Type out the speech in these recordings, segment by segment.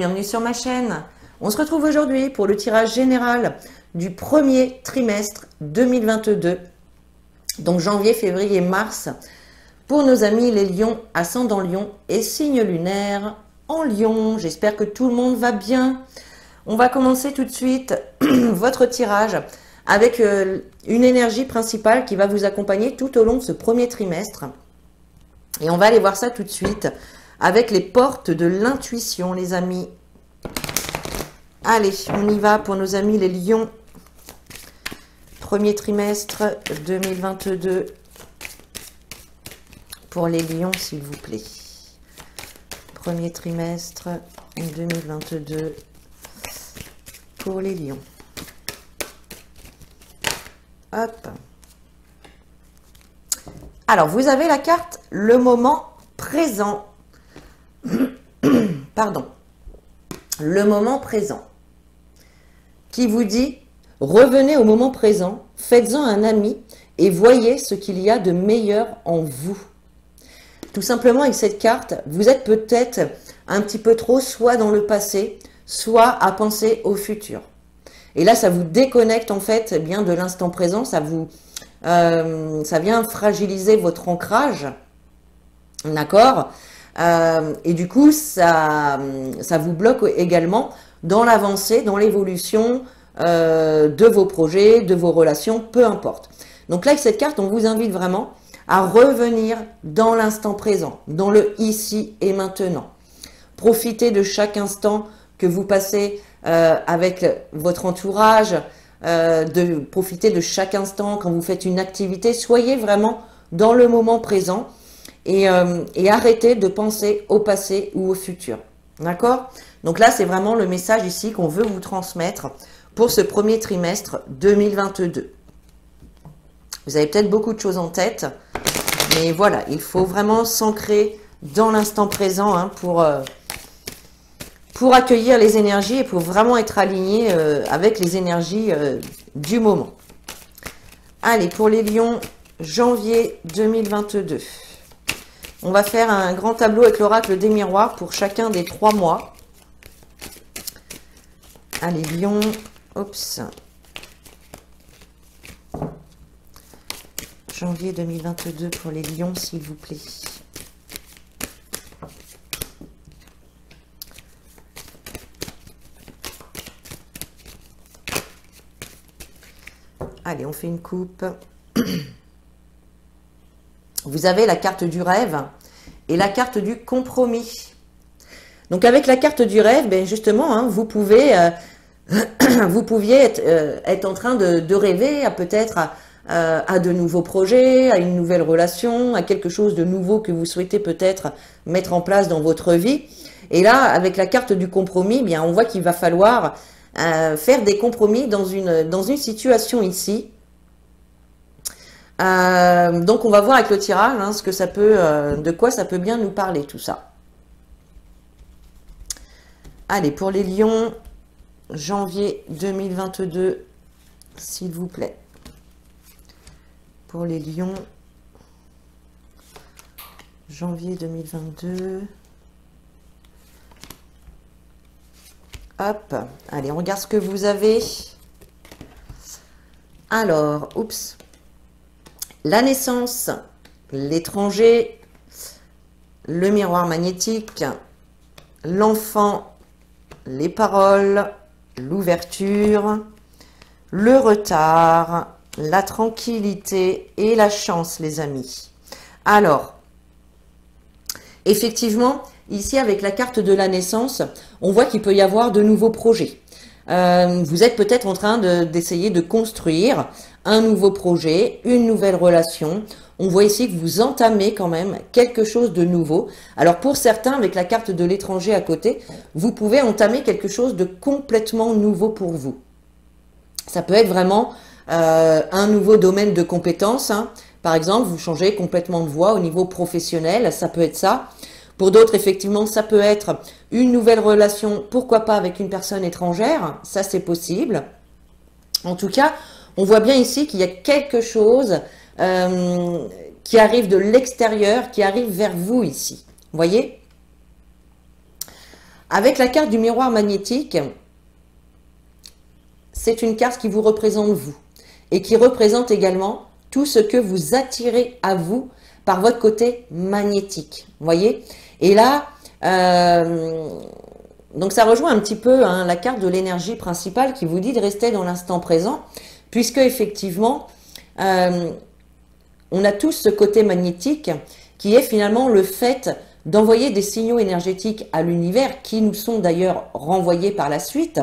bienvenue sur ma chaîne. On se retrouve aujourd'hui pour le tirage général du premier trimestre 2022, donc janvier, février, mars, pour nos amis les lions, ascendant lion et signe lunaire en lion. J'espère que tout le monde va bien. On va commencer tout de suite votre tirage avec une énergie principale qui va vous accompagner tout au long de ce premier trimestre. Et on va aller voir ça tout de suite avec les portes de l'intuition, les amis. Allez, on y va pour nos amis les lions. Premier trimestre 2022 pour les lions, s'il vous plaît. Premier trimestre 2022 pour les lions. Hop. Alors, vous avez la carte le moment présent. Pardon. Le moment présent. Qui vous dit, revenez au moment présent, faites-en un ami et voyez ce qu'il y a de meilleur en vous. Tout simplement, avec cette carte, vous êtes peut-être un petit peu trop soit dans le passé, soit à penser au futur. Et là, ça vous déconnecte en fait bien de l'instant présent, ça vient fragiliser votre ancrage, d'accord? Et du coup, ça vous bloque également dans l'avancée, dans l'évolution de vos projets, de vos relations, peu importe. Donc là, avec cette carte, on vous invite vraiment à revenir dans l'instant présent, dans le ici et maintenant. Profitez de chaque instant que vous passez avec votre entourage, profitez de chaque instant quand vous faites une activité. Soyez vraiment dans le moment présent et arrêtez de penser au passé ou au futur. D'accord? Donc là, c'est vraiment le message ici qu'on veut vous transmettre pour ce premier trimestre 2022. Vous avez peut-être beaucoup de choses en tête, mais voilà, il faut vraiment s'ancrer dans l'instant présent hein, pour accueillir les énergies et pour vraiment être aligné avec les énergies du moment. Allez, pour les lions, janvier 2022. On va faire un grand tableau avec l'oracle des miroirs pour chacun des 3 mois. Allez, lion, oups. Janvier 2022 pour les lions, s'il vous plaît. Allez, on fait une coupe. Vous avez la carte du rêve et la carte du compromis. Donc, avec la carte du rêve, ben justement, hein, vous pouviez être en train de rêver à peut-être à de nouveaux projets, à une nouvelle relation, à quelque chose de nouveau que vous souhaitez peut-être mettre en place dans votre vie. Et là, avec la carte du compromis, bien, on voit qu'il va falloir faire des compromis dans une situation ici. Donc, on va voir avec le tirage hein, ce que ça peut, de quoi ça peut bien nous parler, tout ça. Allez, pour les lions, janvier 2022, s'il vous plaît. Pour les lions, janvier 2022. Hop, allez, on regarde ce que vous avez. Alors, oups. La naissance, l'étranger, le miroir magnétique, l'enfant, les paroles, l'ouverture, le retard, la tranquillité et la chance, les amis. Alors, effectivement, ici, avec la carte de la naissance, on voit qu'il peut y avoir de nouveaux projets. Vous êtes peut-être en train d'essayer de construire un nouveau projet, une nouvelle relation. On voit ici que vous entamez quand même quelque chose de nouveau. Alors pour certains, avec la carte de l'étranger à côté, vous pouvez entamer quelque chose de complètement nouveau pour vous. Ça peut être vraiment un nouveau domaine de compétences. Hein. Par exemple, vous changez complètement de voie au niveau professionnel, ça peut être ça. Pour d'autres, effectivement, ça peut être une nouvelle relation, pourquoi pas avec une personne étrangère, ça c'est possible. En tout cas, on voit bien ici qu'il y a quelque chose qui arrive de l'extérieur, qui arrive vers vous ici. Vous voyez? Avec la carte du miroir magnétique, c'est une carte qui vous représente vous et qui représente également tout ce que vous attirez à vous par votre côté magnétique. Vous voyez? Et là, donc ça rejoint un petit peu hein, la carte de l'énergie principale qui vous dit de rester dans l'instant présent, puisque effectivement, on a tous ce côté magnétique qui est finalement le fait d'envoyer des signaux énergétiques à l'univers qui nous sont d'ailleurs renvoyés par la suite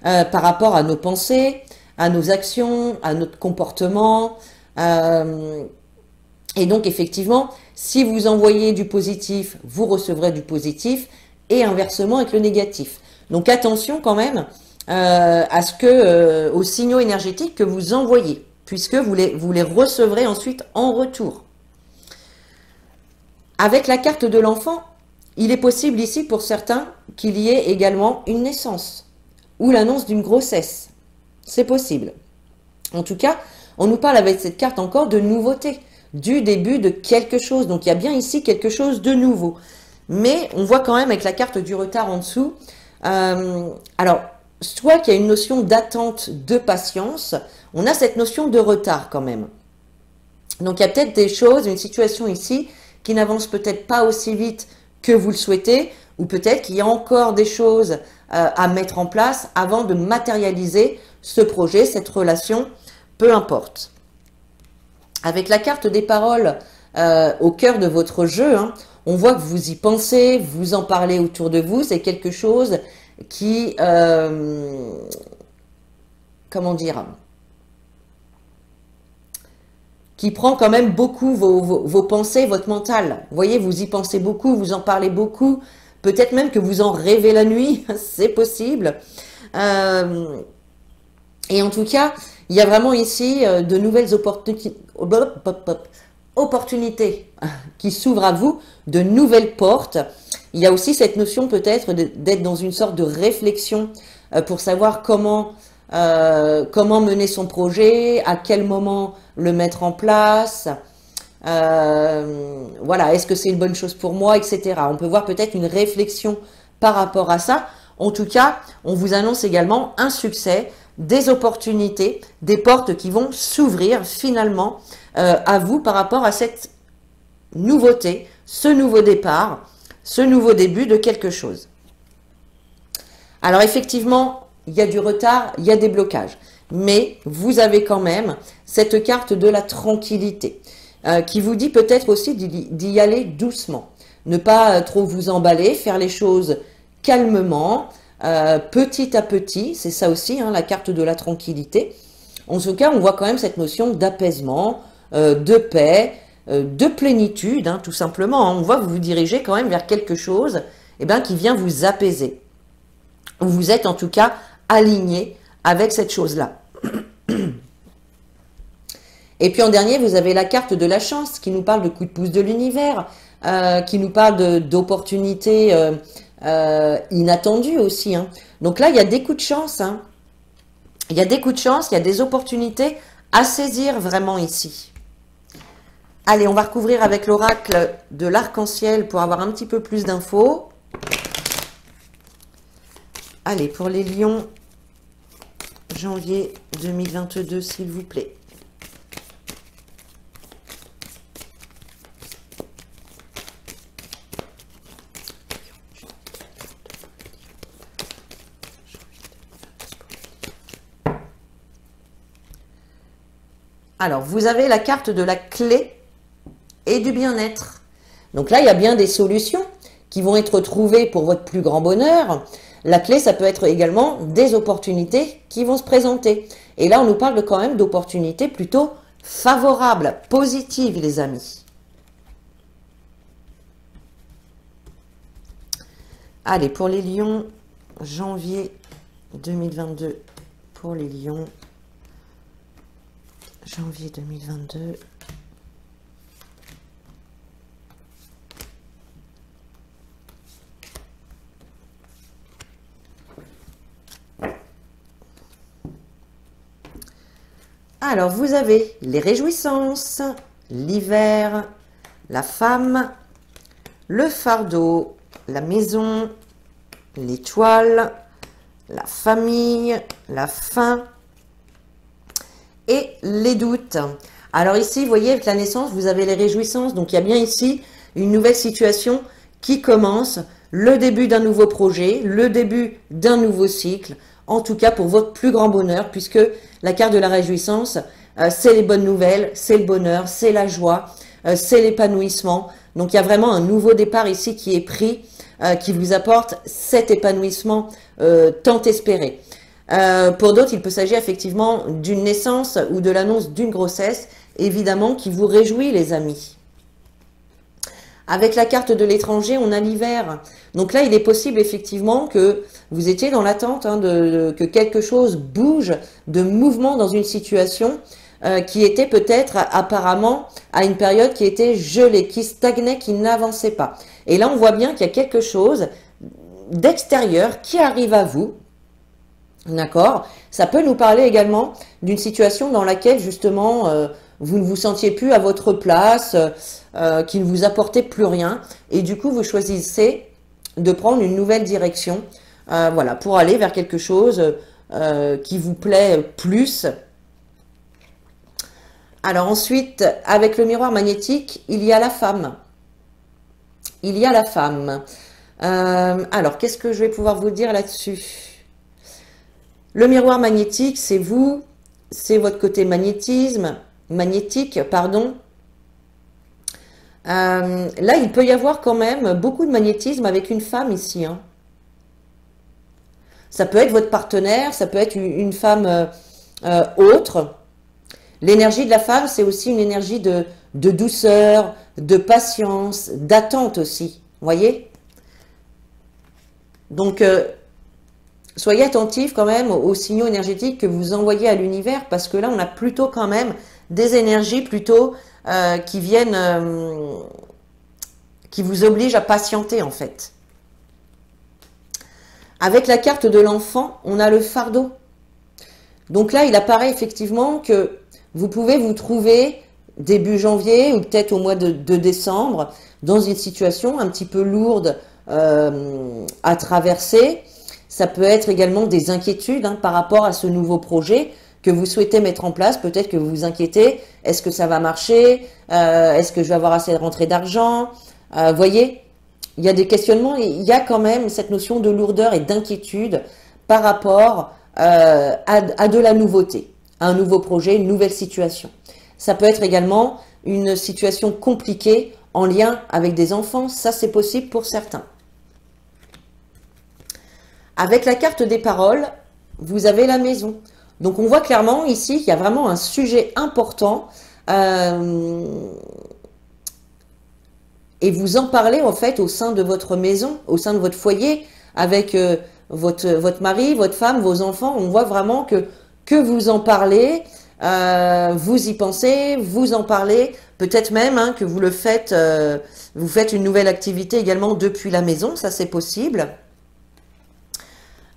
par rapport à nos pensées, à nos actions, à notre comportement. Et donc effectivement, si vous envoyez du positif, vous recevrez du positif et inversement avec le négatif. Donc attention quand même à ce que, aux signaux énergétiques que vous envoyez, puisque vous les recevrez ensuite en retour. Avec la carte de l'enfant, il est possible ici pour certains qu'il y ait également une naissance ou l'annonce d'une grossesse. C'est possible. En tout cas, on nous parle avec cette carte encore de nouveauté, du début de quelque chose. Donc il y a bien ici quelque chose de nouveau. Mais on voit quand même avec la carte du retard en dessous, alors soit qu'il y a une notion d'attente, de patience, on a cette notion de retard quand même. Donc il y a peut-être des choses, une situation ici qui n'avance peut-être pas aussi vite que vous le souhaitez, ou peut-être qu'il y a encore des choses à mettre en place avant de matérialiser ce projet, cette relation, peu importe. Avec la carte des paroles au cœur de votre jeu, hein, on voit que vous y pensez, vous en parlez autour de vous, c'est quelque chose qui, comment dire, qui prend quand même beaucoup vos pensées, votre mental. Vous voyez, vous y pensez beaucoup, vous en parlez beaucoup, peut-être même que vous en rêvez la nuit, c'est possible. Et en tout cas, il y a vraiment ici de nouvelles opportunités qui s'ouvrent à vous, de nouvelles portes. Il y a aussi cette notion peut-être d'être dans une sorte de réflexion pour savoir comment mener son projet, à quel moment le mettre en place, voilà, est-ce que c'est une bonne chose pour moi, etc. On peut voir peut-être une réflexion par rapport à ça. En tout cas, on vous annonce également un succès, des opportunités, des portes qui vont s'ouvrir finalement à vous par rapport à cette nouveauté, ce nouveau départ, ce nouveau début de quelque chose. Alors effectivement, il y a du retard, il y a des blocages, mais vous avez quand même cette carte de la tranquillité qui vous dit peut-être aussi d'y aller doucement, ne pas trop vous emballer, faire les choses calmement, petit à petit, c'est ça aussi hein, la carte de la tranquillité. En tout cas, on voit quand même cette notion d'apaisement, de paix, de plénitude, hein, tout simplement. On voit que vous vous dirigez quand même vers quelque chose qui vient vous apaiser. Vous êtes en tout cas aligné avec cette chose-là. Et puis en dernier, vous avez la carte de la chance qui nous parle de coup de pouce de l'univers, qui nous parle d'opportunités inattendues aussi. Hein. Donc là, il y a des coups de chance. Hein. Il y a des coups de chance, il y a des opportunités à saisir vraiment ici. Allez, on va recouvrir avec l'oracle de l'arc-en-ciel pour avoir un petit peu plus d'infos. Allez, pour les lions, janvier 2022, s'il vous plaît. Alors, vous avez la carte de la clé et du bien-être. Donc là, il y a bien des solutions qui vont être trouvées pour votre plus grand bonheur. La clé, ça peut être également des opportunités qui vont se présenter. Et là, on nous parle quand même d'opportunités plutôt favorables, positives, les amis. Allez, pour les lions, janvier 2022, pour les lions, janvier 2022. Alors, vous avez les réjouissances, l'hiver, la femme, le fardeau, la maison, l'étoile, la famille, la fin et les doutes. Alors ici, vous voyez, avec la naissance, vous avez les réjouissances. Donc, il y a bien ici une nouvelle situation qui commence, le début d'un nouveau projet, le début d'un nouveau cycle, en tout cas pour votre plus grand bonheur, puisque la carte de la réjouissance, c'est les bonnes nouvelles, c'est le bonheur, c'est la joie, c'est l'épanouissement. Donc, il y a vraiment un nouveau départ ici qui est pris, qui vous apporte cet épanouissement tant espéré. Pour d'autres, il peut s'agir effectivement d'une naissance ou de l'annonce d'une grossesse, évidemment, qui vous réjouit, les amis. Avec la carte de l'étranger, on a l'hiver. Donc là, il est possible effectivement que vous étiez dans l'attente que quelque chose bouge, de mouvement dans une situation qui était peut-être apparemment à une période qui était gelée, qui stagnait, qui n'avançait pas. Et là, on voit bien qu'il y a quelque chose d'extérieur qui arrive à vous. D'accord? Ça peut nous parler également d'une situation dans laquelle justement vous ne vous sentiez plus à votre place, qui ne vous apportait plus rien, et du coup vous choisissez de prendre une nouvelle direction, voilà, pour aller vers quelque chose qui vous plaît plus. Alors ensuite, avec le miroir magnétique, il y a la femme. Il y a la femme. Alors, qu'est-ce que je vais pouvoir vous dire là-dessus? Le miroir magnétique, c'est vous, c'est votre côté magnétique, pardon. Là, il peut y avoir quand même beaucoup de magnétisme avec une femme ici. Hein. Ça peut être votre partenaire, ça peut être une femme autre. L'énergie de la femme, c'est aussi une énergie de douceur, de patience, d'attente aussi. Vous voyez? Donc, soyez attentifs quand même aux signaux énergétiques que vous envoyez à l'univers, parce que là, on a plutôt quand même des énergies plutôt qui viennent, qui vous obligent à patienter en fait. Avec la carte de l'enfant, on a le fardeau. Donc là, il apparaît effectivement que vous pouvez vous trouver début janvier ou peut-être au mois de décembre dans une situation un petit peu lourde à traverser. Ça peut être également des inquiétudes par rapport à ce nouveau projet que vous souhaitez mettre en place. Peut-être que vous vous inquiétez, est-ce que ça va marcher? Est-ce que je vais avoir assez de rentrée d'argent? Voyez, il y a des questionnements, il y a quand même cette notion de lourdeur et d'inquiétude par rapport à de la nouveauté, à un nouveau projet, une nouvelle situation. Ça peut être également une situation compliquée en lien avec des enfants, ça c'est possible pour certains. Avec la carte des paroles, vous avez la maison. Donc on voit clairement ici qu'il y a vraiment un sujet important et vous en parlez en fait au sein de votre maison, au sein de votre foyer, avec votre mari, votre femme, vos enfants. On voit vraiment que vous en parlez, vous y pensez, vous en parlez, peut-être même que vous le faites, vous faites une nouvelle activité également depuis la maison, ça c'est possible.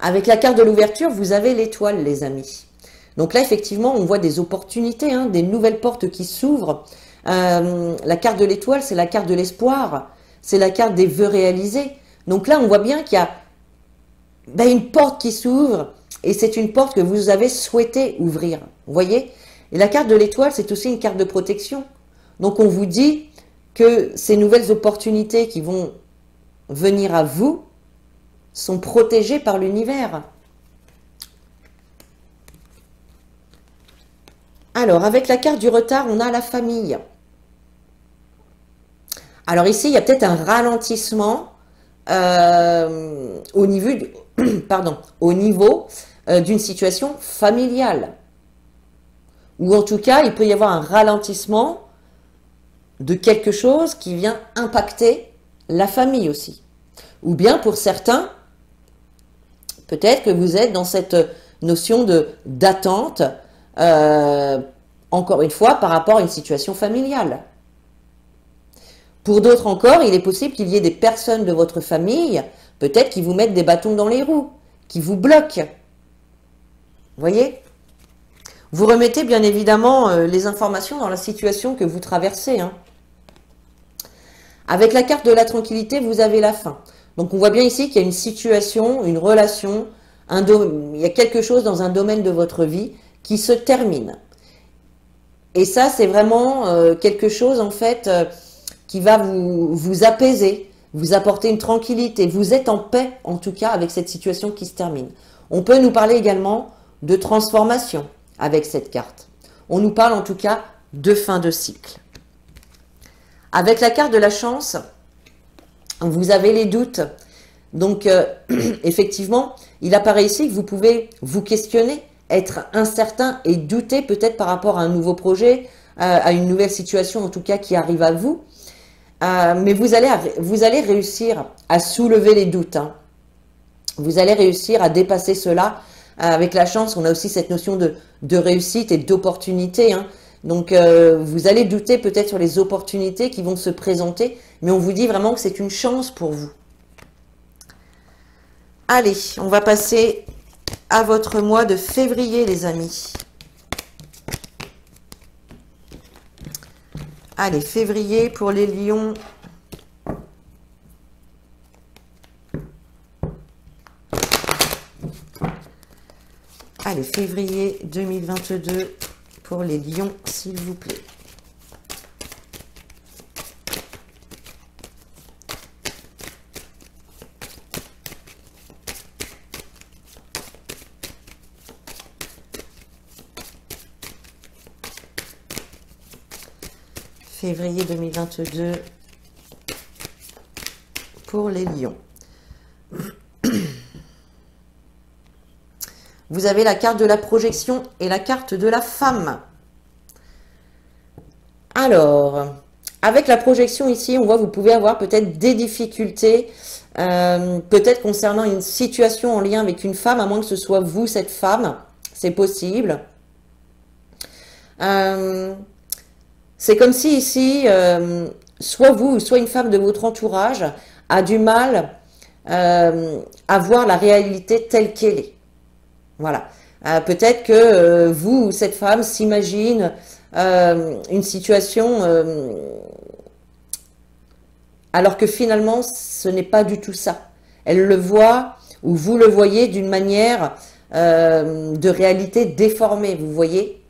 Avec la carte de l'ouverture, vous avez l'étoile, les amis. Donc là, effectivement, on voit des opportunités, des nouvelles portes qui s'ouvrent. La carte de l'étoile, c'est la carte de l'espoir. C'est la carte des vœux réalisés. Donc là, on voit bien qu'il y a une porte qui s'ouvre et c'est une porte que vous avez souhaité ouvrir. Vous voyez? Et la carte de l'étoile, c'est aussi une carte de protection. Donc on vous dit que ces nouvelles opportunités qui vont venir à vous sont protégées par l'univers. Alors, avec la carte du retard, on a la famille. Alors ici, il y a peut-être un ralentissement au niveau d'une situation familiale. Ou en tout cas, il peut y avoir un ralentissement de quelque chose qui vient impacter la famille aussi. Ou bien pour certains, peut-être que vous êtes dans cette notion d'attente, encore une fois, par rapport à une situation familiale. Pour d'autres encore, il est possible qu'il y ait des personnes de votre famille, peut-être qui vous mettent des bâtons dans les roues, qui vous bloquent. Vous voyez? Vous remettez bien évidemment les informations dans la situation que vous traversez. Avec la carte de la tranquillité, vous avez la fin. Donc on voit bien ici qu'il y a une situation, une relation, il y a quelque chose dans un domaine de votre vie qui se termine. Et ça, c'est vraiment quelque chose en fait qui va vous apaiser, vous apporter une tranquillité. Vous êtes en paix en tout cas avec cette situation qui se termine. On peut nous parler également de transformation avec cette carte. On nous parle en tout cas de fin de cycle. Avec la carte de la chance, vous avez les doutes. Donc, effectivement, il apparaît ici que vous pouvez vous questionner, être incertain et douter peut-être par rapport à un nouveau projet, à une nouvelle situation en tout cas qui arrive à vous. Mais vous allez réussir à soulever les doutes. Hein. Vous allez réussir à dépasser cela. Avec la chance, on a aussi cette notion de réussite et d'opportunité. Hein. Donc, vous allez douter peut-être sur les opportunités qui vont se présenter, mais on vous dit vraiment que c'est une chance pour vous. Allez, on va passer à votre mois de février, les amis. Allez, février pour les lions. Allez, février 2022 pour les lions, s'il vous plaît. Février 2022 pour les lions. Vous avez la carte de la projection et la carte de la femme. Alors, avec la projection ici, on voit que vous pouvez avoir peut-être des difficultés, peut-être concernant une situation en lien avec une femme, à moins que ce soit vous, cette femme. C'est possible. C'est comme si ici, soit vous, soit une femme de votre entourage a du mal à voir la réalité telle qu'elle est. Voilà. Peut-être que vous, cette femme, s'imagine une situation alors que finalement, ce n'est pas du tout ça. Elle le voit ou vous le voyez d'une manière de réalité déformée, vous voyez.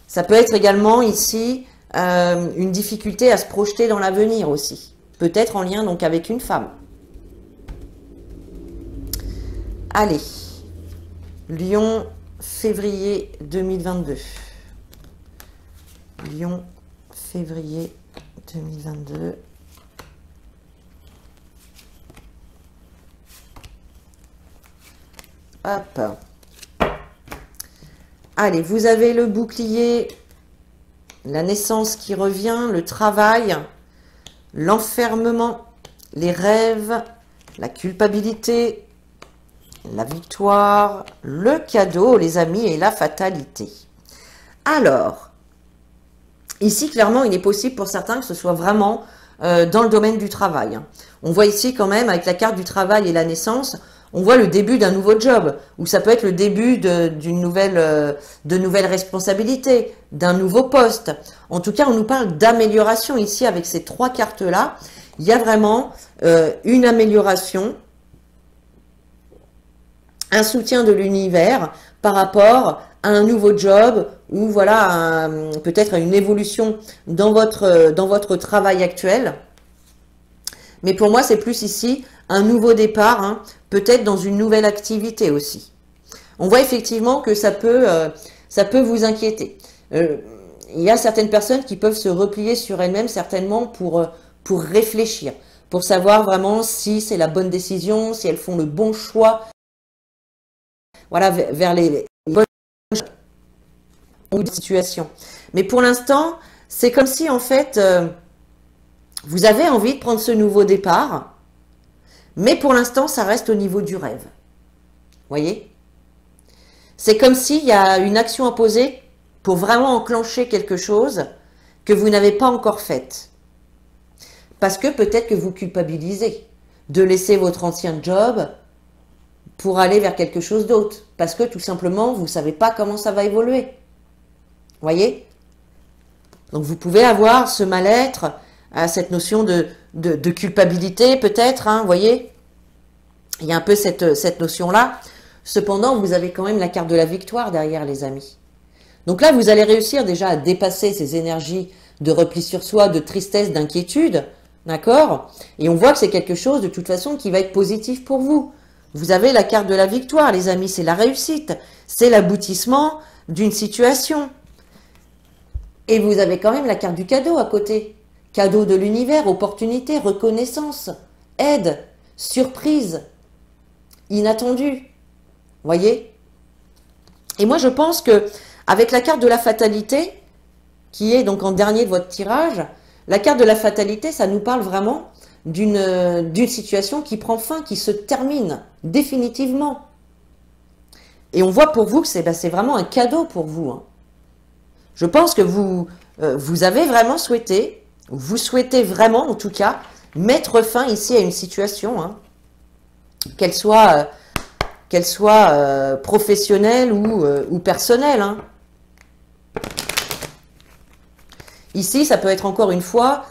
Ça peut être également ici une difficulté à se projeter dans l'avenir aussi. Peut-être en lien donc avec une femme. Allez, Lion, février 2022. Lion, février 2022. Hop. Allez, vous avez le bouclier, la naissance qui revient, le travail, l'enfermement, les rêves, la culpabilité, la victoire, le cadeau, les amis, et la fatalité. Alors, ici, clairement, il est possible pour certains que ce soit vraiment dans le domaine du travail. On voit ici quand même, avec la carte du travail et la naissance, on voit le début d'un nouveau job, ou ça peut être le début de nouvelles responsabilités, d'un nouveau poste. En tout cas, on nous parle d'amélioration ici avec ces trois cartes-là. Il y a vraiment une amélioration, un soutien de l'univers par rapport à un nouveau job ou voilà peut-être à une évolution dans votre travail actuel. Mais pour moi, c'est plus ici un nouveau départ, hein, peut-être dans une nouvelle activité aussi. On voit effectivement que ça peut vous inquiéter. Il y a certaines personnes qui peuvent se replier sur elles-mêmes certainement pour réfléchir, pour savoir vraiment si c'est la bonne décision, si elles font le bon choix. Voilà, vers les bonnes situations. Mais pour l'instant, c'est comme si en fait, vous avez envie de prendre ce nouveau départ, mais pour l'instant, ça reste au niveau du rêve. Voyez? C'est comme s'il y a une action à poser pour vraiment enclencher quelque chose que vous n'avez pas encore faite. Parce que peut-être que vous culpabilisez de laisser votre ancien job pour aller vers quelque chose d'autre. Parce que tout simplement, vous ne savez pas comment ça va évoluer. Voyez? Donc vous pouvez avoir ce mal-être, cette notion de culpabilité peut-être, hein, vous voyez. Il y a un peu cette notion-là. Cependant, vous avez quand même la carte de la victoire derrière, les amis. Donc là, vous allez réussir déjà à dépasser ces énergies de repli sur soi, de tristesse, d'inquiétude, d'accord? Et on voit que c'est quelque chose, de toute façon, qui va être positif pour vous. Vous avez la carte de la victoire, les amis, c'est la réussite, c'est l'aboutissement d'une situation. Et vous avez quand même la carte du cadeau à côté. Cadeau de l'univers, opportunité, reconnaissance, aide, surprise, inattendu. Voyez? Et moi, je pense que avec la carte de la fatalité, qui est donc en dernier de votre tirage, la carte de la fatalité, ça nous parle vraiment d'une situation qui prend fin, qui se termine définitivement. Et on voit pour vous que c'est vraiment un cadeau pour vous, hein. Je pense que vous avez vraiment souhaité, vous souhaitez vraiment en tout cas, mettre fin ici à une situation, hein, qu'elle soit professionnelle ou personnelle, hein. Ici, ça peut être encore une fois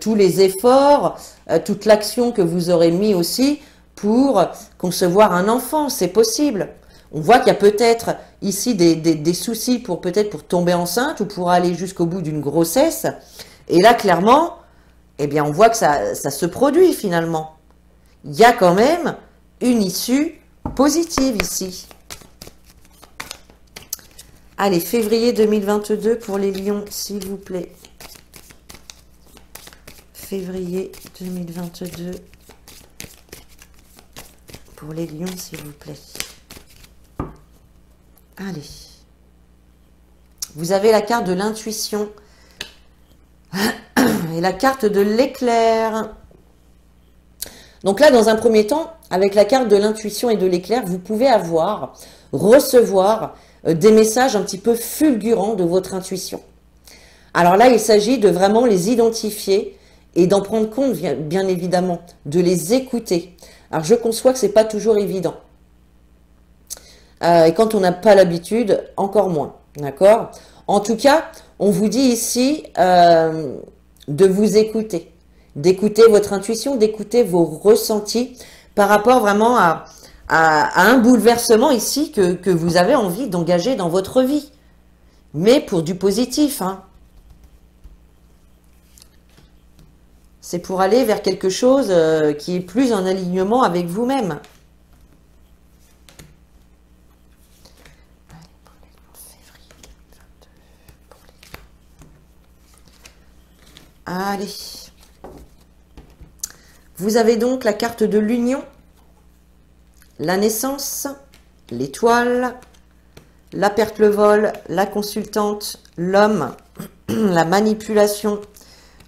tous les efforts, toute l'action que vous aurez mis aussi pour concevoir un enfant, c'est possible. On voit qu'il y a peut-être ici des soucis peut-être pour tomber enceinte ou pour aller jusqu'au bout d'une grossesse. Et là, clairement, eh bien, on voit que ça se produit finalement. Il y a quand même une issue positive ici. Allez, février 2022 pour les lions, s'il vous plaît. Février 2022 pour les lions, s'il vous plaît. Allez. Vous avez la carte de l'intuition et la carte de l'éclair. Donc là, dans un premier temps, avec la carte de l'intuition et de l'éclair, vous pouvez recevoir des messages un petit peu fulgurants de votre intuition. Alors là, il s'agit de vraiment les identifier et d'en prendre compte, bien évidemment, de les écouter. Alors, je conçois que ce n'est pas toujours évident. Et quand on n'a pas l'habitude, encore moins. D'accord? En tout cas, on vous dit ici de vous écouter, d'écouter votre intuition, d'écouter vos ressentis par rapport vraiment à un bouleversement ici que vous avez envie d'engager dans votre vie. Mais pour du positif, hein. C'est pour aller vers quelque chose qui est plus en alignement avec vous-même. Allez. Vous avez donc la carte de l'union, la naissance, l'étoile, la perte, le vol, la consultante, l'homme, la manipulation,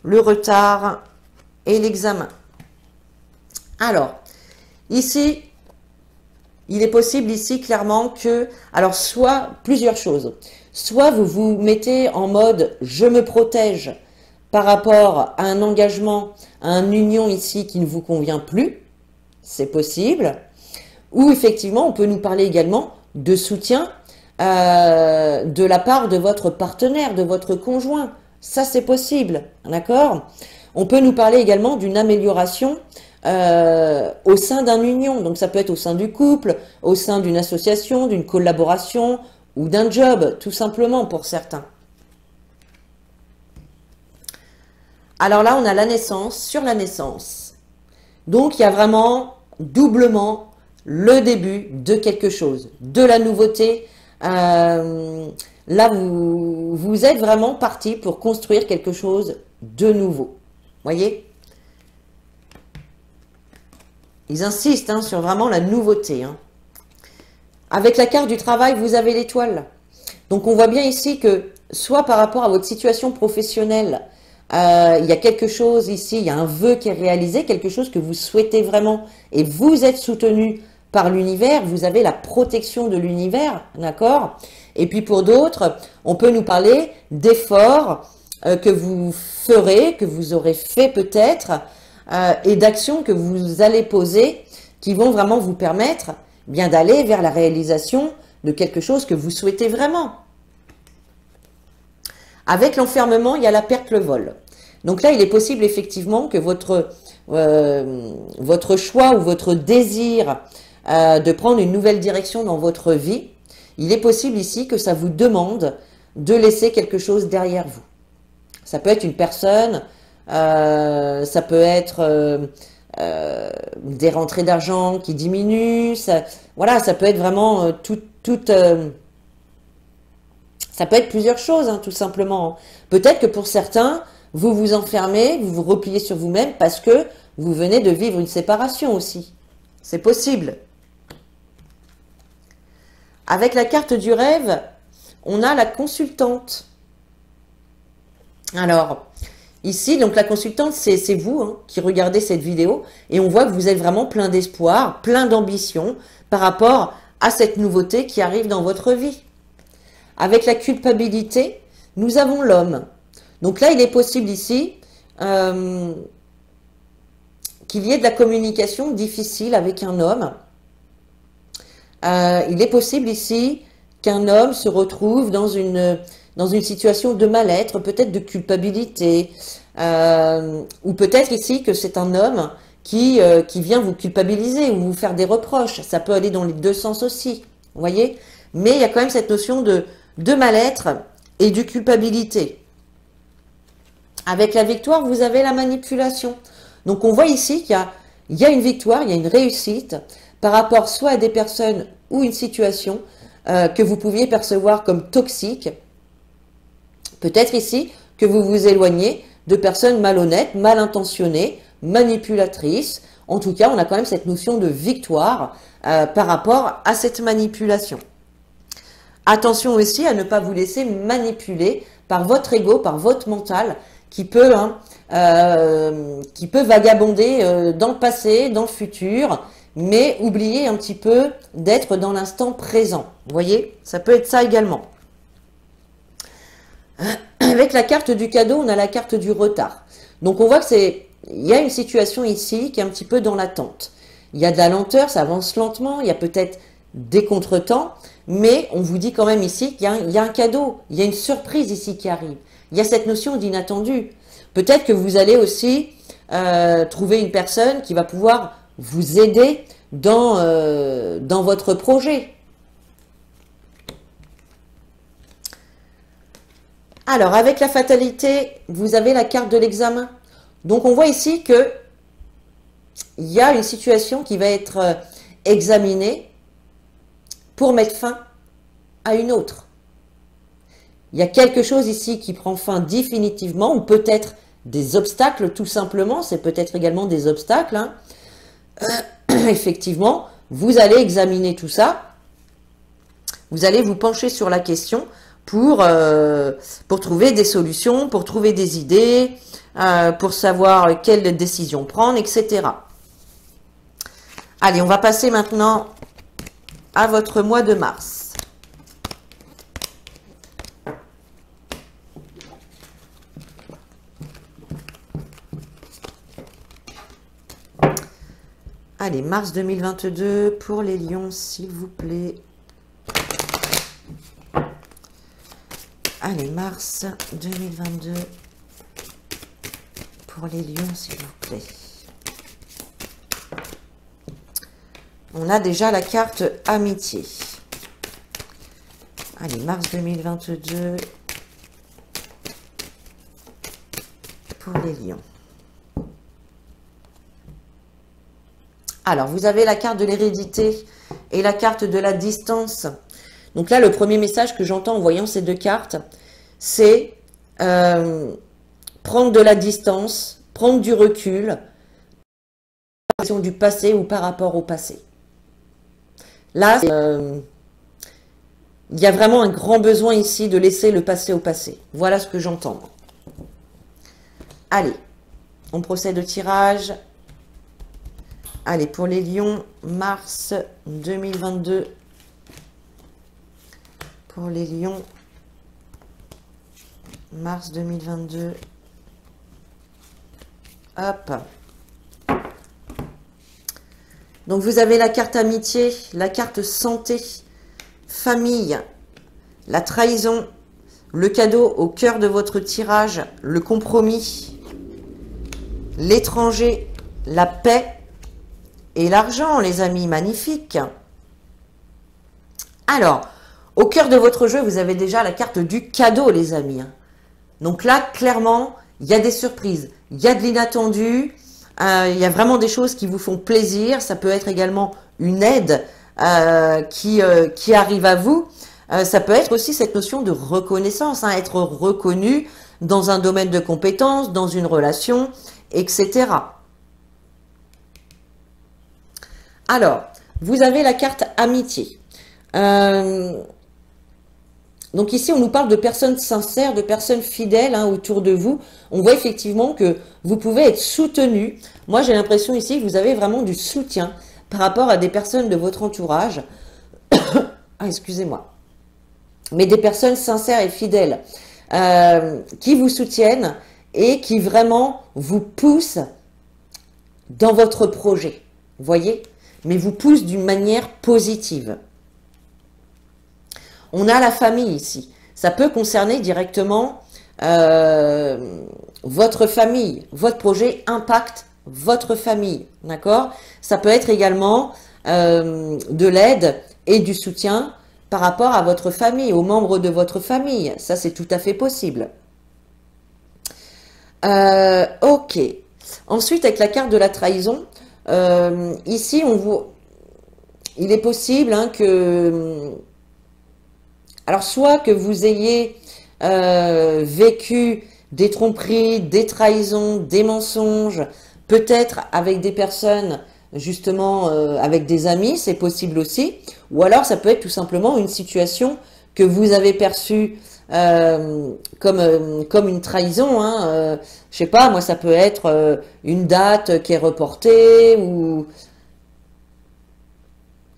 le retard et l'examen. Alors, ici, il est possible ici clairement que, alors soit plusieurs choses, soit vous vous mettez en mode je me protège par rapport à un engagement, à une union ici qui ne vous convient plus, c'est possible. Ou effectivement, on peut nous parler également de soutien de la part de votre partenaire, de votre conjoint. Ça, c'est possible, d'accord? On peut nous parler également d'une amélioration au sein d'une union. Donc, ça peut être au sein du couple, au sein d'une association, d'une collaboration ou d'un job, tout simplement pour certains. Alors là, on a la naissance, sur la naissance. Donc, il y a vraiment doublement le début de quelque chose, de la nouveauté. Là, vous êtes vraiment parti pour construire quelque chose de nouveau. Voyez? Ils insistent hein, sur vraiment la nouveauté. Hein. Avec la carte du travail, vous avez l'étoile. Donc, on voit bien ici que, soit par rapport à votre situation professionnelle, il y a quelque chose ici, il y a un vœu qui est réalisé, quelque chose que vous souhaitez vraiment et vous êtes soutenu par l'univers, vous avez la protection de l'univers, d'accord? Et puis pour d'autres, on peut nous parler d'efforts que vous ferez, que vous aurez fait peut-être, et d'actions que vous allez poser qui vont vraiment vous permettre bien d'aller vers la réalisation de quelque chose que vous souhaitez vraiment. Avec l'enfermement, il y a la perte, le vol. Donc là, il est possible effectivement que votre choix ou votre désir de prendre une nouvelle direction dans votre vie, il est possible ici que ça vous demande de laisser quelque chose derrière vous. Ça peut être une personne, ça peut être des rentrées d'argent qui diminuent, voilà, ça peut être vraiment ça peut être plusieurs choses, hein, tout simplement. Peut-être que pour certains, vous vous enfermez, vous vous repliez sur vous-même parce que vous venez de vivre une séparation aussi. C'est possible. Avec la carte du rêve, on a la consultante. Alors, ici, donc la consultante, c'est vous hein, qui regardez cette vidéo et on voit que vous êtes vraiment plein d'espoir, plein d'ambition par rapport à cette nouveauté qui arrive dans votre vie. Avec la culpabilité, nous avons l'homme. Donc là, il est possible ici qu'il y ait de la communication difficile avec un homme. Il est possible ici qu'un homme se retrouve dans une situation de mal-être, peut-être de culpabilité, ou peut-être ici que c'est un homme qui vient vous culpabiliser ou vous faire des reproches. Ça peut aller dans les deux sens aussi, vous voyez. Mais il y a quand même cette notion de mal-être et de culpabilité. Avec la victoire, vous avez la manipulation. Donc on voit ici qu'il y a une victoire, il y a une réussite par rapport soit à des personnes ou une situation que vous pouviez percevoir comme toxique. Peut-être ici que vous vous éloignez de personnes malhonnêtes, mal intentionnées, manipulatrices. En tout cas, on a quand même cette notion de victoire par rapport à cette manipulation. Attention aussi à ne pas vous laisser manipuler par votre ego, par votre mental, qui peut vagabonder dans le passé, dans le futur, mais oublier un petit peu d'être dans l'instant présent. Vous voyez, ça peut être ça également. Avec la carte du cadeau, on a la carte du retard. Donc on voit que il y a une situation ici qui est un petit peu dans l'attente. Il y a de la lenteur, ça avance lentement, il y a peut-être des contretemps, mais on vous dit quand même ici qu'il y a un cadeau, il y a une surprise ici qui arrive. Il y a cette notion d'inattendu. Peut-être que vous allez aussi trouver une personne qui va pouvoir vous aider dans votre projet. Alors, avec la fatalité, vous avez la carte de l'examen. Donc, on voit ici que il y a une situation qui va être examinée pour mettre fin à une autre. Il y a quelque chose ici qui prend fin définitivement, ou peut-être des obstacles tout simplement, c'est peut-être également des obstacles. Hein. Effectivement, vous allez examiner tout ça, vous allez vous pencher sur la question pour trouver des solutions, pour trouver des idées, pour savoir quelle décision prendre, etc. Allez, on va passer maintenant à votre mois de mars. Allez, mars 2022 pour les lions, s'il vous plaît. Allez, mars 2022 pour les lions, s'il vous plaît. On a déjà la carte amitié. Allez, mars 2022 pour les lions. Alors, vous avez la carte de l'hérédité et la carte de la distance. Donc là, le premier message que j'entends en voyant ces deux cartes, c'est prendre de la distance, prendre du recul, par rapport du passé ou par rapport au passé. Là, il y a vraiment un grand besoin ici de laisser le passé au passé. Voilà ce que j'entends. Allez, on procède au tirage. Allez, pour les lions, mars 2022. Pour les lions, mars 2022. Hop. Donc, vous avez la carte amitié, la carte santé, famille, la trahison, le cadeau au cœur de votre tirage, le compromis. l'étranger, la paix et l'argent, les amis, magnifique. Alors, au cœur de votre jeu, vous avez déjà la carte du cadeau, les amis. Donc là, clairement, il y a des surprises, il y a de l'inattendu, il y a vraiment des choses qui vous font plaisir. Ça peut être également une aide qui arrive à vous. Ça peut être aussi cette notion de reconnaissance, être reconnu dans un domaine de compétence, dans une relation, etc. Alors, vous avez la carte amitié. Donc ici, on nous parle de personnes sincères, de personnes fidèles autour de vous. On voit effectivement que vous pouvez être soutenu. Moi, j'ai l'impression ici que vous avez vraiment du soutien par rapport à des personnes de votre entourage. Ah, excusez-moi. Mais des personnes sincères et fidèles qui vous soutiennent et qui vraiment vous poussent dans votre projet. Vous voyez? Mais vous poussent d'une manière positive. On a la famille ici. Ça peut concerner directement votre famille. Votre projet impacte votre famille. D'accord? Ça peut être également de l'aide et du soutien par rapport à votre famille, aux membres de votre famille. Ça, c'est tout à fait possible. Ok. Ensuite, avec la carte de la trahison, ici, il est possible que... Alors, soit que vous ayez vécu des tromperies, des trahisons, des mensonges, peut-être avec des personnes, justement, avec des amis, c'est possible aussi. Ou alors, ça peut être tout simplement une situation que vous avez perçue comme une trahison. Je sais pas, moi, ça peut être une date qui est reportée ou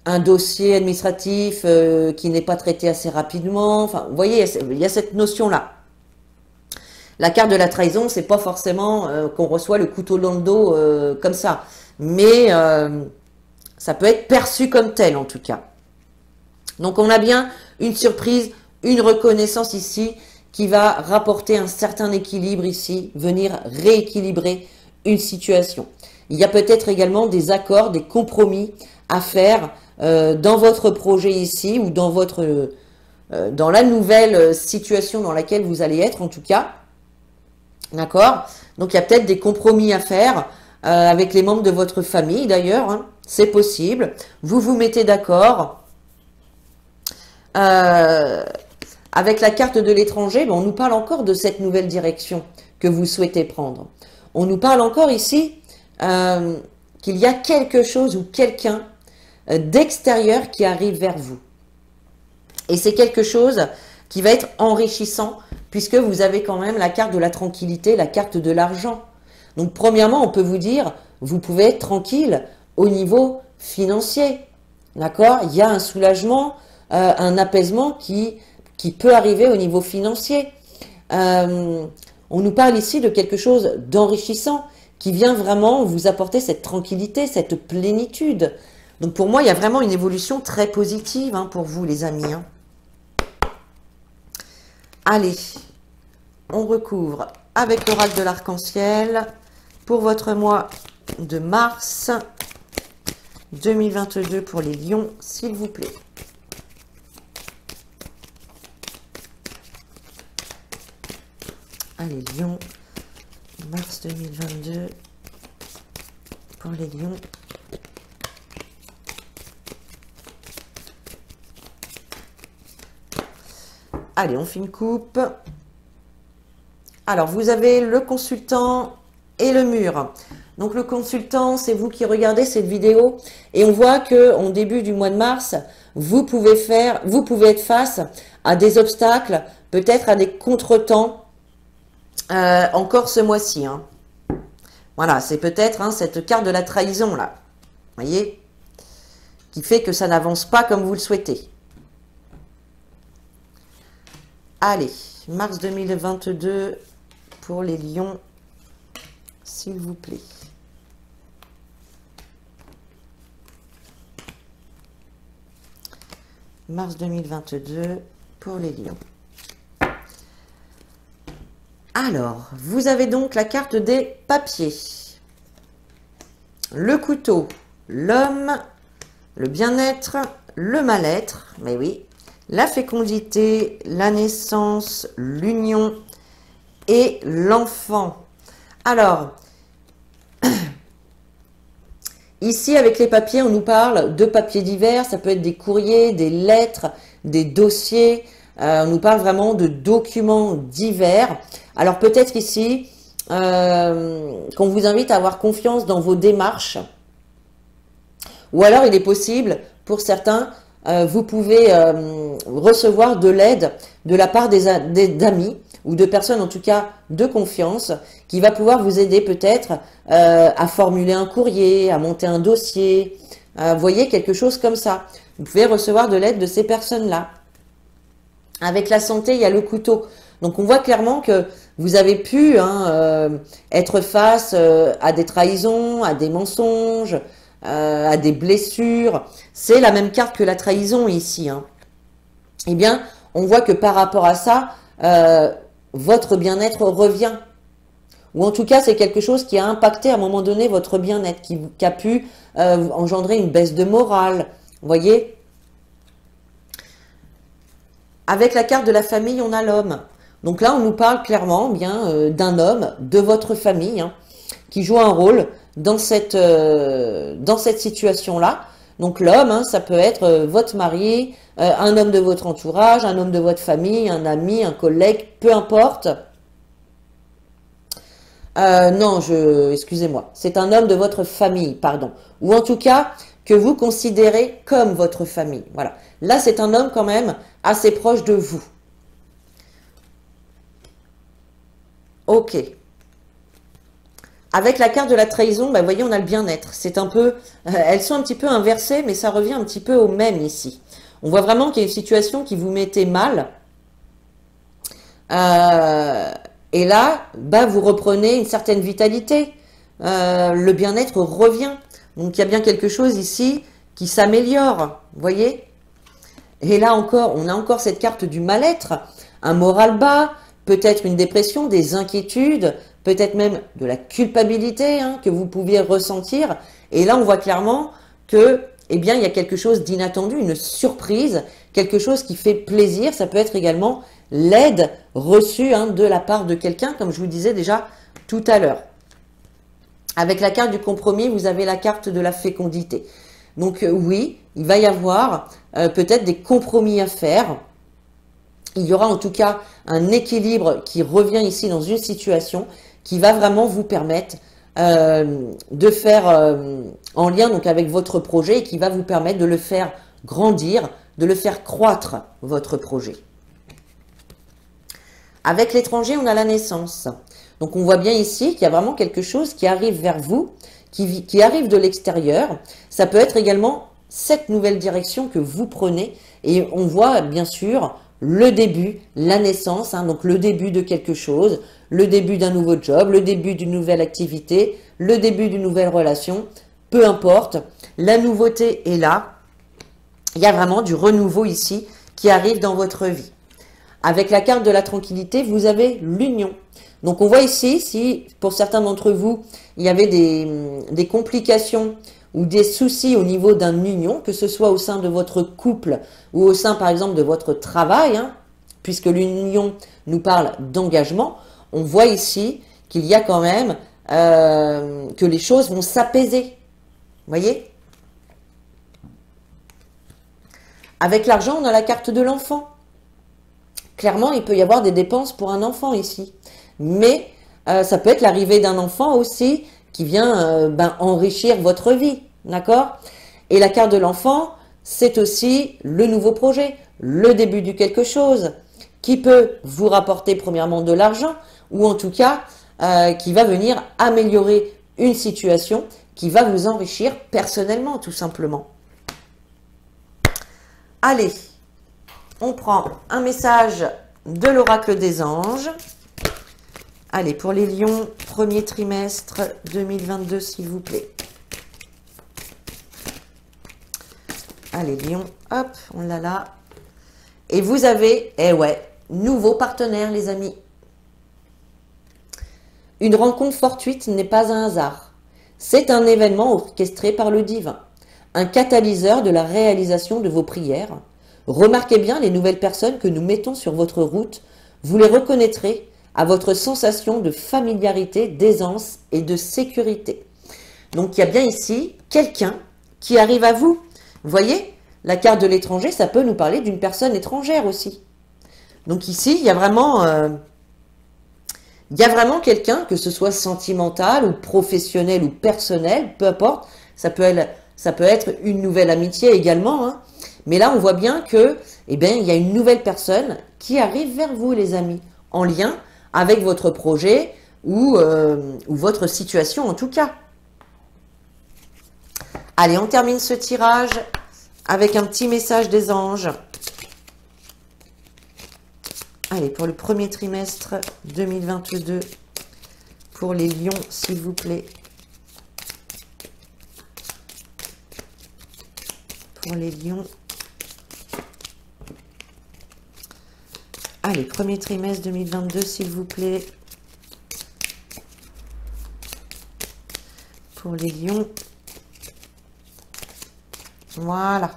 un dossier administratif qui n'est pas traité assez rapidement. Enfin, vous voyez, il y a cette notion-là. La carte de la trahison, c'est pas forcément qu'on reçoit le couteau dans le dos comme ça. Mais ça peut être perçu comme tel, en tout cas. Donc, on a bien une surprise, une reconnaissance ici qui va rapporter un certain équilibre ici, venir rééquilibrer une situation. Il y a peut-être également des accords, des compromis à faire dans votre projet ici ou dans dans la nouvelle situation dans laquelle vous allez être en tout cas. D'accord? Donc il y a peut-être des compromis à faire avec les membres de votre famille d'ailleurs. C'est possible. Vous vous mettez d'accord. Avec la carte de l'étranger, on nous parle encore de cette nouvelle direction que vous souhaitez prendre. On nous parle encore ici qu'il y a quelque chose ou quelqu'un d'extérieur qui arrive vers vous. Et c'est quelque chose qui va être enrichissant puisque vous avez quand même la carte de la tranquillité, la carte de l'argent. Donc premièrement, on peut vous dire, vous pouvez être tranquille au niveau financier. D'accord? Il y a un soulagement, un apaisement qui peut arriver au niveau financier. On nous parle ici de quelque chose d'enrichissant qui vient vraiment vous apporter cette tranquillité, cette plénitude. Donc pour moi, il y a vraiment une évolution très positive pour vous, les amis. Allez, on recouvre avec l'oracle de l'arc-en-ciel pour votre mois de mars 2022 pour les lions, s'il vous plaît. Allez, lions, mars 2022 pour les lions. Allez, on fait une coupe. Alors, vous avez le consultant et le mur. Donc, le consultant, c'est vous qui regardez cette vidéo. Et on voit qu'en début du mois de mars, vous pouvez être face à des obstacles, peut-être à des contretemps, encore ce mois-ci. Voilà, c'est peut-être cette carte de la trahison, là. Vous voyez? Qui fait que ça n'avance pas comme vous le souhaitez. Allez, mars 2022 pour les lions, s'il vous plaît. Mars 2022 pour les lions. Alors, vous avez donc la carte des papiers. le couteau, l'homme, le bien-être, le mal-être, mais oui, la fécondité, la naissance, l'union et l'enfant. Alors, ici, avec les papiers, on nous parle de papiers divers. Ça peut être des courriers, des lettres, des dossiers. On nous parle vraiment de documents divers. Alors, peut-être ici, qu'on vous invite à avoir confiance dans vos démarches. Ou alors, il est possible, pour certains, vous pouvez recevoir de l'aide de la part d'amis ou de personnes en tout cas de confiance qui va pouvoir vous aider peut-être à formuler un courrier, à monter un dossier, vous voyez, quelque chose comme ça. Vous pouvez recevoir de l'aide de ces personnes-là. Avec la santé, il y a le couteau. Donc on voit clairement que vous avez pu être face à des trahisons, à des mensonges, à des blessures. C'est la même carte que la trahison ici. Eh bien, on voit que par rapport à ça, votre bien-être revient. Ou en tout cas, c'est quelque chose qui a impacté à un moment donné votre bien-être, qui a pu engendrer une baisse de morale. Vous voyez? Avec la carte de la famille, on a l'homme. Donc là, on nous parle clairement bien d'un homme de votre famille qui joue un rôle dans cette situation-là. Donc l'homme, ça peut être votre mari, un homme de votre entourage, un homme de votre famille, un ami, un collègue, peu importe. Non, excusez-moi, c'est un homme de votre famille, pardon. Ou en tout cas, que vous considérez comme votre famille. Voilà. Là, c'est un homme quand même assez proche de vous. Ok. Avec la carte de la trahison, vous voyez, on a le bien-être. C'est un peu, elles sont un petit peu inversées, mais ça revient un petit peu au même ici. On voit vraiment qu'il y a une situation qui vous mettait mal. Et là, vous reprenez une certaine vitalité. Le bien-être revient. Donc, il y a bien quelque chose ici qui s'améliore. Vous voyez? Et là encore, on a encore cette carte du mal-être. Un moral bas, peut-être une dépression, des inquiétudes, peut-être même de la culpabilité que vous pouviez ressentir. Et là, on voit clairement que, eh bien, il y a quelque chose d'inattendu, une surprise, quelque chose qui fait plaisir. Ça peut être également l'aide reçue de la part de quelqu'un, comme je vous disais déjà tout à l'heure. Avec la carte du compromis, vous avez la carte de la fécondité. Donc oui, il va y avoir peut-être des compromis à faire. Il y aura en tout cas un équilibre qui revient ici dans une situation qui va vraiment vous permettre de faire en lien donc avec votre projet et qui va vous permettre de le faire grandir, de le faire croître, votre projet. Avec l'étranger, on a la naissance. Donc, on voit bien ici qu'il y a vraiment quelque chose qui arrive vers vous, qui arrive de l'extérieur. Ça peut être également cette nouvelle direction que vous prenez. Et on voit bien sûr le début, la naissance, donc le début de quelque chose, le début d'un nouveau job, le début d'une nouvelle activité, le début d'une nouvelle relation. Peu importe, la nouveauté est là. Il y a vraiment du renouveau ici qui arrive dans votre vie. Avec la carte de la tranquillité, vous avez l'union. Donc, on voit ici, si pour certains d'entre vous, il y avait des complications ou des soucis au niveau d'une union, que ce soit au sein de votre couple ou au sein, par exemple, de votre travail, puisque l'union nous parle d'engagement, on voit ici qu'il y a quand même que les choses vont s'apaiser. Vous voyez? Avec l'argent, on a la carte de l'enfant. Clairement, il peut y avoir des dépenses pour un enfant ici. Mais ça peut être l'arrivée d'un enfant aussi qui vient enrichir votre vie. D'accord? Et la carte de l'enfant, c'est aussi le nouveau projet, le début de quelque chose qui peut vous rapporter premièrement de l'argent ou en tout cas qui va venir améliorer une situation qui va vous enrichir personnellement tout simplement. Allez, on prend un message de l'oracle des anges. Allez, pour les lions, premier trimestre 2022, s'il vous plaît. Allez, lion, hop, on l'a là. Et vous avez, nouveau partenaire, les amis. Une rencontre fortuite n'est pas un hasard. C'est un événement orchestré par le divin, un catalyseur de la réalisation de vos prières. Remarquez bien les nouvelles personnes que nous mettons sur votre route. Vous les reconnaîtrez à votre sensation de familiarité, d'aisance et de sécurité. Donc il y a bien ici quelqu'un qui arrive à vous. Vous voyez, la carte de l'étranger, ça peut nous parler d'une personne étrangère aussi. Donc ici, il y a vraiment quelqu'un, que ce soit sentimental ou professionnel ou personnel, peu importe, ça peut être une nouvelle amitié également, hein. Mais là, on voit bien que, eh bien, il y a une nouvelle personne qui arrive vers vous, les amis, en lien avec votre projet ou votre situation en tout cas. Allez, on termine ce tirage avec un petit message des anges. Allez, pour le premier trimestre 2022, pour les lions, s'il vous plaît. Pour les lions. Allez, premier trimestre 2022, s'il vous plaît. Pour les lions. Voilà.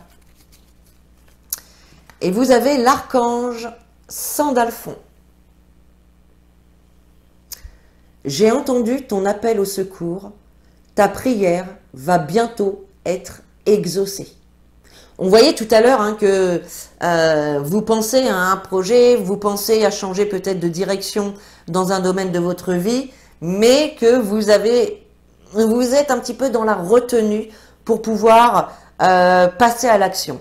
Et vous avez l'archange Sandalphon. J'ai entendu ton appel au secours. Ta prière va bientôt être exaucée. On voyait tout à l'heure, hein, que vous pensez à un projet, vous pensez à changer peut-être de direction dans un domaine de votre vie, mais que vous êtes un petit peu dans la retenue pour pouvoir passer à l'action.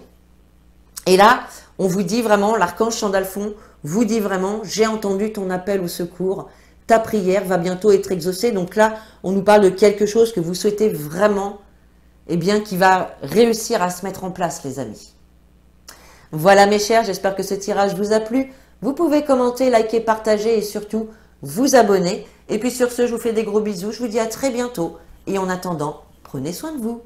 Et là, on vous dit vraiment, l'archange Sandalphon vous dit vraiment, j'ai entendu ton appel au secours, ta prière va bientôt être exaucée. Donc là, on nous parle de quelque chose que vous souhaitez vraiment, eh bien, qui va réussir à se mettre en place, les amis. Voilà mes chers, j'espère que ce tirage vous a plu. Vous pouvez commenter, liker, partager et surtout vous abonner. Et puis sur ce, je vous fais des gros bisous, je vous dis à très bientôt. Et en attendant, prenez soin de vous.